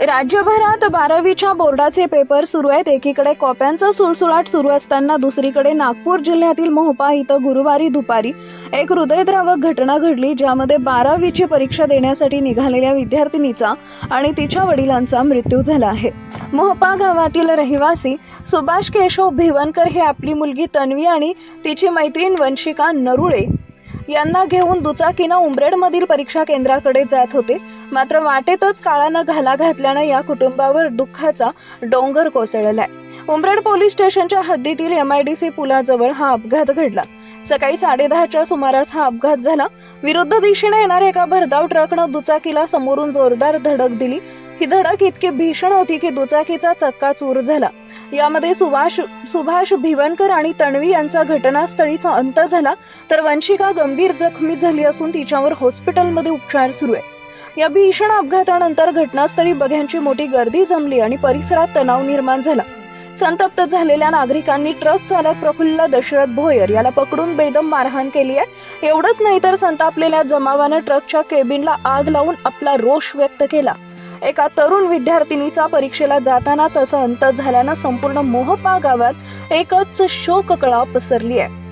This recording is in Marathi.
राज्यभरात 12वीच्या बोर्डाचे पेपर सुरू आहेत। एकीकडे कॉप्यांचा सुळसुळाट सुरू असताना दुसरीकडे नागपूर जिल्ह्यातील मोहोपा इथं गुरुवारी दुपारी एक हृदयद्रावक घटना घडली, ज्यामध्ये 12वीची परीक्षा देण्यासाठी निघालेल्या विद्यार्थिनीचा आणि तिच्या वडिलांचा मृत्यू झाला आहे। मोहोपा गावातील रहिवासी सुभाष केशव भिवनकर हे आपली मुलगी तन्वी आणि तिची मैत्रीण वंशिका नरुळे यांना घेऊन दुचाकीनं उमरेडमधील परीक्षा केंद्राकडे जात होते। मात्र वाटेतच काळानं घाला घातल्यानं या कुटुंबावर दुःखाचा डोंगर कोसळलाय। उमरेड पोलीस स्टेशनच्या हद्दीतील MIDC पुलाजवळ हा अपघात घडला। सकाळी 10:30च्या सुमारास हा अपघात झाला। विरुद्ध दिशेने येणाऱ्या एका भरधाव ट्रकनं दुचाकीला समोरून जोरदार धडक दिली। ही धडक इतकी भीषण होती की दुचाकीचा चक्काचूर झाला। यामध्ये सुभाष भिवनकर आणि तन्वी यांचा घटनास्थळीच अंत झाला, तर वंशिका गंभीर जखमी झाली असून तिच्यावर हॉस्पिटलमध्ये उपचार सुरू आहे। या भीषण अपघातानंतर घटनास्थळी बघ्यांची मोठी गर्दी जमली आणि परिसरात तणाव निर्माण झाला। संतप्त झालेल्या नागरिकांनी ट्रक चालक प्रफुल्ल दशरथ भोयर याला पकडून बेदम मारहाण केली आहे। एवढंच नाही तर संतापलेल्या जमावानं ट्रकच्या केबिनला आग लावून आपला रोष व्यक्त केला। एका तरुण विद्यार्थिनीचा परीक्षेला जातानाच असा अंत झाल्यानं संपूर्ण मोहोपा गावात एकच शोककळा पसरली आहे।